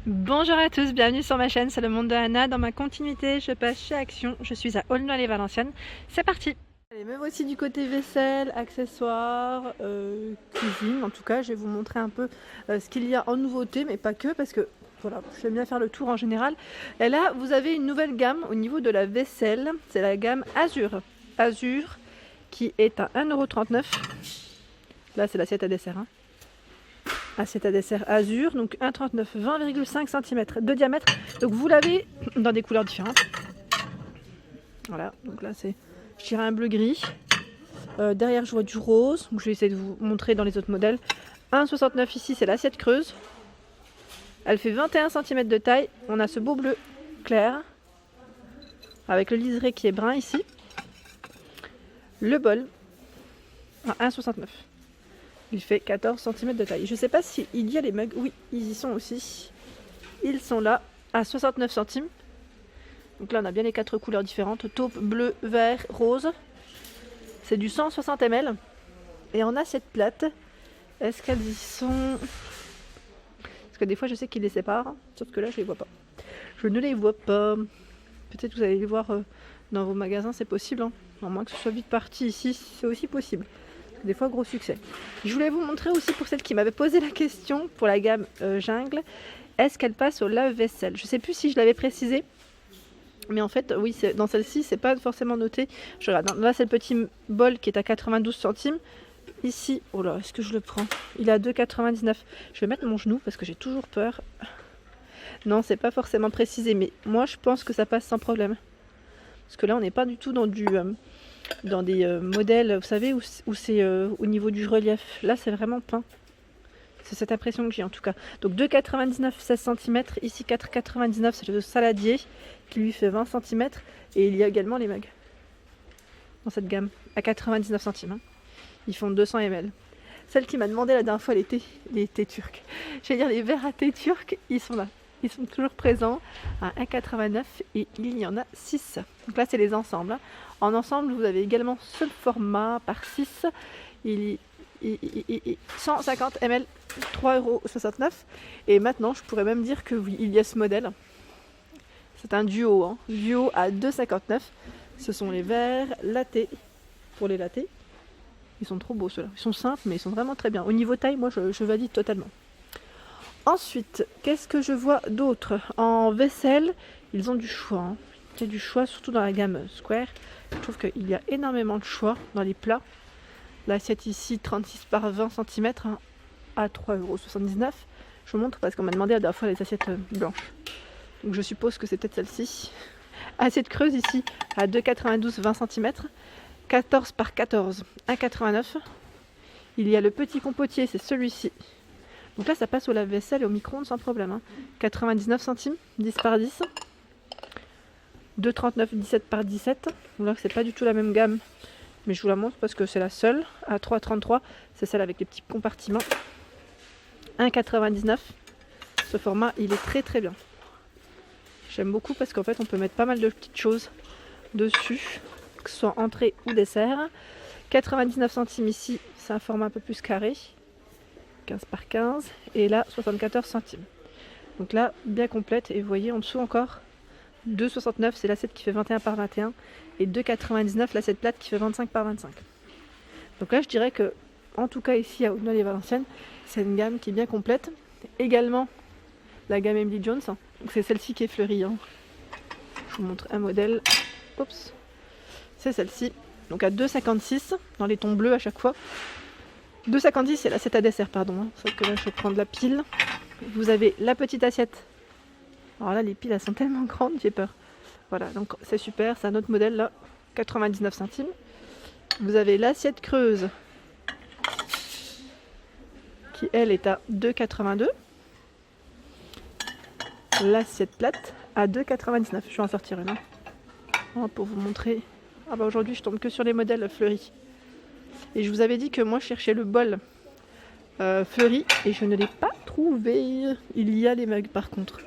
Bonjour à tous, bienvenue sur ma chaîne, c'est le monde de Anna. Dans ma continuité, je passe chez Action, je suis à Aulnoy-les-Valenciennes. C'est parti. Allez, me voici du côté vaisselle, accessoires, cuisine. En tout cas, je vais vous montrer un peu ce qu'il y a en nouveauté, mais pas que, parce que voilà, j'aime bien faire le tour en général. Et là, vous avez une nouvelle gamme au niveau de la vaisselle, c'est la gamme Azur. Azur qui est à 1,39 €. Là, c'est l'assiette à dessert. Assiette à dessert Azur, donc 1,39 €, 20,5 cm de diamètre. Donc vous l'avez dans des couleurs différentes. Voilà, donc là c'est, je dirais, un bleu gris. Derrière je vois du rose, donc je vais essayer de vous montrer dans les autres modèles. 1,69 € ici, c'est l'assiette creuse. Elle fait 21 cm de taille. On a ce beau bleu clair avec le liseré qui est brun ici. Le bol à 1,69 €. Il fait 14 cm de taille. Je ne sais pas s'il y a les mugs. Oui, ils y sont aussi. Ils sont là à 69 centimes. Donc là, on a bien les 4 couleurs différentes. Taupe, bleu, vert, rose. C'est du 160 ml. Et on a cette plate. Est-ce qu'elles y sont? Parce que des fois, je sais qu'ils les séparent. Sauf que là, je ne les vois pas. Je ne les vois pas. Peut-être que vous allez les voir dans vos magasins, c'est possible. À moins que ce soit vite parti ici, c'est aussi possible. Des fois, gros succès. Je voulais vous montrer aussi, pour celle qui m'avait posé la question pour la gamme jungle, est-ce qu'elle passe au lave-vaisselle? Je ne sais plus si je l'avais précisé, mais en fait oui, dans celle-ci c'est pas forcément noté. Je regarde, là c'est le petit bol qui est à 92 centimes. Ici, oh là, est-ce que je le prends? Il est à 2,99 €. Je vais mettre mon genou parce que j'ai toujours peur. Non, c'est pas forcément précisé, mais moi je pense que ça passe sans problème. Parce que là on n'est pas du tout dans des modèles, vous savez, où c'est au niveau du relief. Là, c'est vraiment peint. C'est cette impression que j'ai en tout cas. Donc 2,99 €, 16 cm. Ici, 4,99 €, c'est le saladier qui lui fait 20 cm. Et il y a également les mugs dans cette gamme à 99 centimes. Ils font 200 ml. Celle qui m'a demandé la dernière fois les thés turcs. J'allais dire les verres à thé turcs, ils sont là. Ils sont toujours présents à 1,89 € et il y en a 6. Donc là, c'est les ensembles. En ensemble, vous avez également ce format par 6. Il est 150 ml, 3,69 €. Et maintenant, je pourrais même dire que oui, il y a ce modèle. C'est un duo, duo à 2,59 €. Ce sont les verres latte pour les lattés. Ils sont trop beaux ceux-là. Ils sont simples, mais ils sont vraiment très bien. Au niveau taille, moi, je valide totalement. Ensuite, qu'est-ce que je vois d'autre? En vaisselle, ils ont du choix. Il y a du choix, surtout dans la gamme Square. Je trouve qu'il y a énormément de choix dans les plats. L'assiette ici, 36 par 20 cm à 3,79 €. Je vous montre parce qu'on m'a demandé la dernière fois les assiettes blanches. Donc je suppose que c'est peut-être celle-ci. Assiette creuse ici à 2,92 €, 20 cm. 14 par 14, 1,89 €. Il y a le petit compotier, c'est celui-ci. Donc là, ça passe au lave-vaisselle et au micro-ondes sans problème. 99 centimes, 10 par 10. 2,39 €, 17 par 17. Donc là, c'est pas du tout la même gamme, mais je vous la montre parce que c'est la seule. À 3,33 €, c'est celle avec les petits compartiments. 1,99 €. Ce format, il est très très bien. J'aime beaucoup parce qu'en fait, on peut mettre pas mal de petites choses dessus, que ce soit entrée ou dessert. 99 centimes ici, c'est un format un peu plus carré. 15 par 15 et là 74 centimes. Donc là bien complète et vous voyez en dessous encore 2,69 €, c'est l'assiette qui fait 21 par 21 et 2,99 € l'assiette plate qui fait 25 par 25. Donc là je dirais que en tout cas ici à Aulnoy-les-Valenciennes c'est une gamme qui est bien complète. Également la gamme Emily Jones, donc c'est celle-ci qui est fleurie. Je vous montre un modèle. Oups, c'est celle-ci. Donc à 2,56 € dans les tons bleus à chaque fois. 2,50 €, c'est l'assiette à dessert, pardon. Sauf que là, je vais prendre la pile. Vous avez la petite assiette. Alors là, les piles, elles sont tellement grandes, j'ai peur. Voilà, donc c'est super. C'est un autre modèle, là. 99 centimes. Vous avez l'assiette creuse, qui, elle, est à 2,82 €. L'assiette plate, à 2,99 €. Je vais en sortir une. Pour vous montrer. Ah bah aujourd'hui, je tombe que sur les modèles fleuris. Et je vous avais dit que moi je cherchais le bol fleuri et je ne l'ai pas trouvé. Il y a les mugs par contre.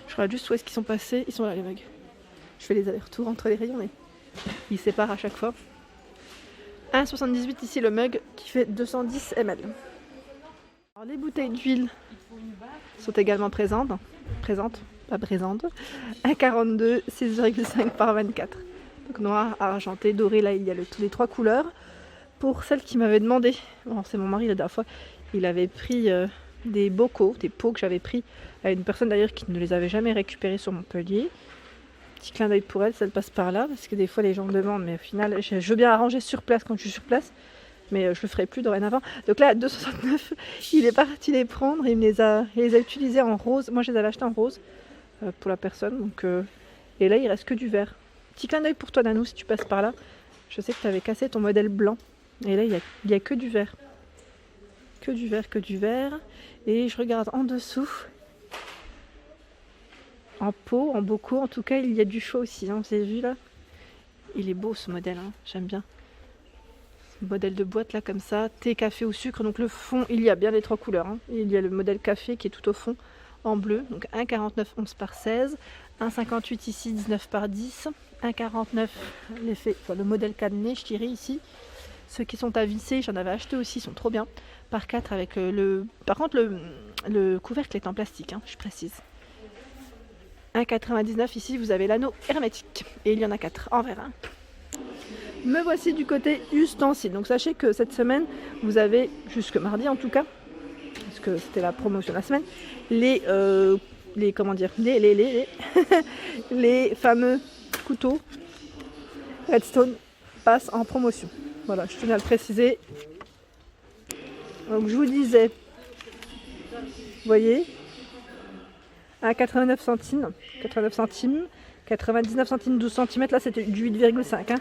Je regarde juste où est-ce qu'ils sont passés. Ils sont là les mugs. Je fais les allers-retours entre les rayons mais ils séparent à chaque fois. 1,78 € ici le mug qui fait 210 ml. Alors les bouteilles d'huile sont également présentes, pas présentes. 1,42, 6,5 par 24. Donc noir, argenté, doré, là il y a les 3 couleurs. Pour celle qui m'avait demandé, bon, c'est mon mari la dernière fois, il avait pris des bocaux, des pots que j'avais pris à une personne d'ailleurs qui ne les avait jamais récupérés sur Montpellier. Petit clin d'œil pour elle, ça passe par là, parce que des fois les gens me demandent, mais au final je veux bien arranger sur place quand je suis sur place, mais je le ferai plus dorénavant. Donc là, 2,69, il est parti les prendre, il les a utilisés en rose. Moi je les avais achetés en rose pour la personne, donc, et là il reste que du vert. Petit clin d'œil pour toi Nanou, si tu passes par là. Je sais que tu avais cassé ton modèle blanc, et là il y a que du vert. Que du vert, que du vert. Et je regarde en dessous. En pot, en bocaux, en tout cas, il y a du chaud aussi. Hein, vous avez vu là? Il est beau ce modèle, hein, j'aime bien. Modèle de boîte là, comme ça. Thé, café ou sucre. Donc le fond, il y a bien les 3 couleurs. Hein. Il y a le modèle café qui est tout au fond en bleu. Donc 1,49, 11 par 16. 1,58 ici, 19 par 10. 1,49 l'effet, enfin, le modèle cadené, je dirais ici. Ceux qui sont à visser, j'en avais acheté aussi, ils sont trop bien. Par 4 avec le... Par contre, le couvercle est en plastique, hein, je précise. 1,99 ici, vous avez l'anneau hermétique. Et il y en a 4 en verre. Hein. Me voici du côté ustensiles. Donc sachez que cette semaine, vous avez, jusque mardi en tout cas, parce que c'était la promotion de la semaine, les comment dire, les fameux couteaux Redstone passent en promotion. Voilà, je tenais à le préciser. Donc je vous disais, vous voyez, à 89 centimes, 99 centimes 12 cm, là c'était du 8,5. Hein.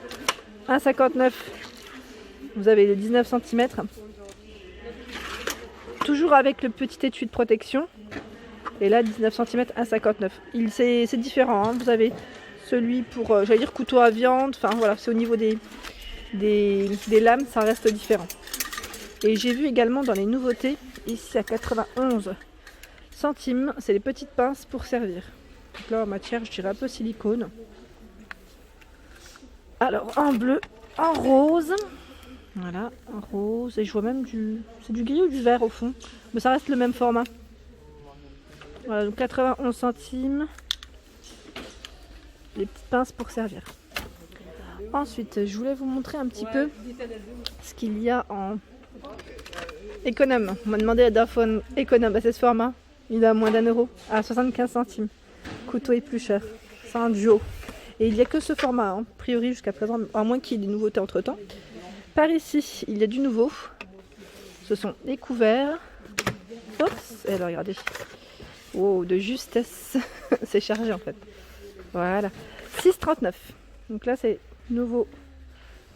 1,59, vous avez les 19 cm. Toujours avec le petit étui de protection. Et là 19 cm, 1,59. C'est différent, hein. Vous avez celui pour, j'allais dire couteau à viande, enfin voilà, c'est au niveau des lames, ça reste différent. Et j'ai vu également dans les nouveautés, ici à 91 centimes, c'est les petites pinces pour servir. Donc là en matière, je dirais un peu silicone. Alors en bleu, en rose, voilà, en rose, et je vois même c'est du gris ou du vert au fond, mais ça reste le même format. Voilà, donc 91 centimes, les petites pinces pour servir. Ensuite, je voulais vous montrer un petit peu ce qu'il y a en économe. On m'a demandé la dernière fois économe, c'est ce format. Il a moins d'€1 à 75 centimes. Couteau est plus cher. C'est un duo. Et il n'y a que ce format, hein, a priori jusqu'à présent, à moins qu'il y ait des nouveautés entre temps. Par ici, il y a du nouveau. Ce sont les couverts. Oups, et alors regardez. Wow, de justesse. C'est chargé en fait. Voilà. 6,39. Donc là, c'est nouveau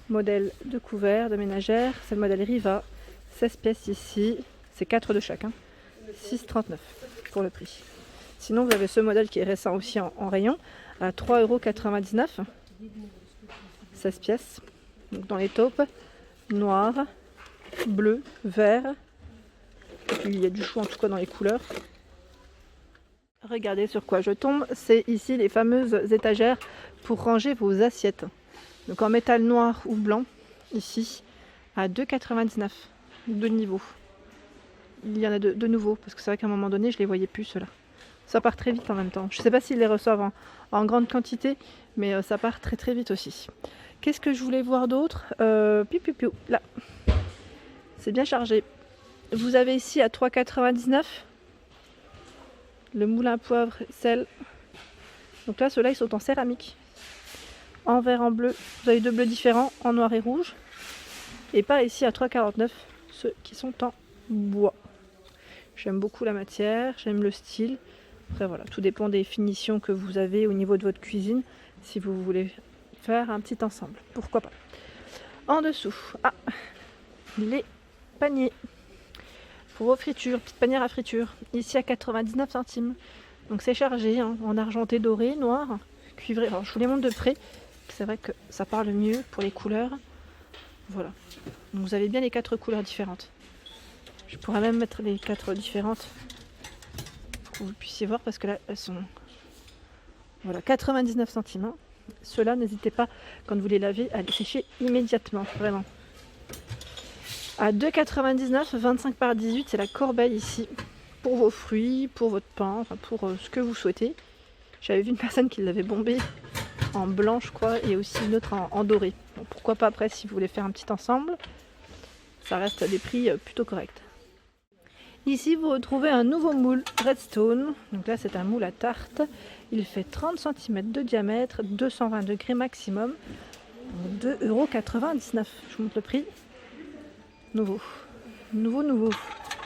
modèle de couvert de ménagère. C'est le modèle Riva. 16 pièces ici. C'est 4 de chaque. Hein. 6,39 pour le prix. Sinon, vous avez ce modèle qui est récent aussi en rayon à 3,99 €. 16 pièces. Donc dans les taupes, noir, bleu, vert. Et puis il y a du choix en tout cas dans les couleurs. Regardez sur quoi je tombe. C'est ici les fameuses étagères pour ranger vos assiettes. Donc en métal noir ou blanc, ici, à 2,99 €. De niveau. Il y en a de nouveaux, parce que c'est vrai qu'à un moment donné, je les voyais plus ceux-là. Ça part très vite en même temps. Je ne sais pas s'ils les reçoivent en grande quantité, mais ça part très très vite aussi. Qu'est-ce que je voulais voir d'autre? Là. C'est bien chargé. Vous avez ici à 3,99 € le moulin à poivre, sel. Donc là, ceux-là, ils sont en céramique. En vert, en bleu. Vous avez deux bleus différents, en noir et rouge. Et par ici à 3,49 €, ceux qui sont en bois. J'aime beaucoup la matière, j'aime le style. Après voilà, tout dépend des finitions que vous avez au niveau de votre cuisine. Si vous voulez faire un petit ensemble, pourquoi pas. En dessous, les paniers pour vos fritures, petite panière à friture. Ici à 99 centimes. Donc c'est chargé, hein, en argenté, doré, noir, cuivré. Alors je vous les montre de près. C'est vrai que ça parle mieux pour les couleurs. Voilà. Donc vous avez bien les 4 couleurs différentes. Je pourrais même mettre les 4 différentes pour que vous puissiez voir, parce que là elles sont, voilà, 99 centimes. Hein. Ceux-là, n'hésitez pas quand vous les lavez à les sécher immédiatement, vraiment. À 2,99 €, 25 par 18, c'est la corbeille ici. pour vos fruits, pour votre pain, enfin pour ce que vous souhaitez. J'avais vu une personne qui l'avait bombé en blanc je crois et aussi une autre en doré. Bon, pourquoi pas après si vous voulez faire un petit ensemble, ça reste à des prix plutôt corrects. Ici vous retrouvez un nouveau moule Redstone, donc là c'est un moule à tarte, il fait 30 cm de diamètre, 220 degrés maximum, 2,99 €. Je vous montre le prix. Nouveau.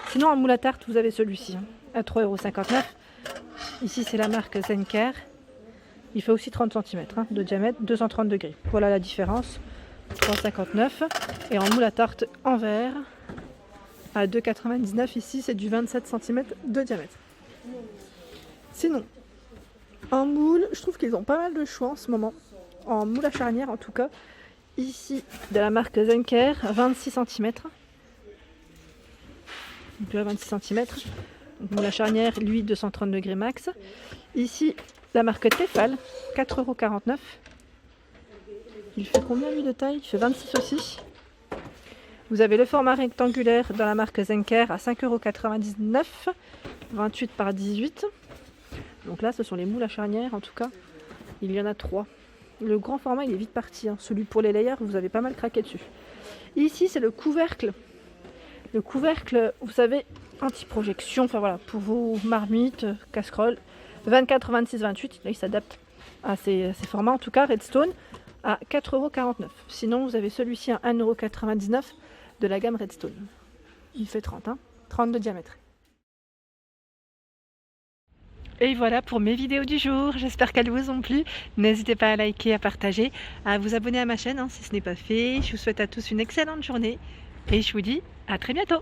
Sinon en moule à tarte vous avez celui-ci à 3,59 €. Ici c'est la marque Zenker. Il fait aussi 30 cm de diamètre, 230 degrés. Voilà la différence. 3,59 €. Et en moule à tarte en verre à 2,99 €. Ici c'est du 27 cm de diamètre. Sinon en moule, je trouve qu'ils ont pas mal de choix en ce moment. En moule à charnière en tout cas. Ici de la marque Zenker, 26 cm. Donc là 26 cm. Donc la charnière, lui, 230 degrés max. Ici, la marque Tefal, 4,49 €. Il fait combien lui de taille? Il fait 26 aussi. Vous avez le format rectangulaire dans la marque Zenker à 5,99 €, 28 par 18. Donc là, ce sont les moules à charnière en tout cas. Il y en a 3. Le grand format, il est vite parti. Celui pour les layers, vous avez pas mal craqué dessus. Ici, c'est le couvercle. Le couvercle, vous savez, anti-projection, enfin voilà, pour vos marmites, casseroles, 24, 26, 28, là il s'adapte à ces formats, en tout cas Redstone, à 4,49 €. Sinon vous avez celui-ci à 1,99 € de la gamme Redstone. Il fait 30, 30 de diamètre. Et voilà pour mes vidéos du jour, j'espère qu'elles vous ont plu. N'hésitez pas à liker, à partager, à vous abonner à ma chaîne si ce n'est pas fait. Je vous souhaite à tous une excellente journée et je vous dis à très bientôt.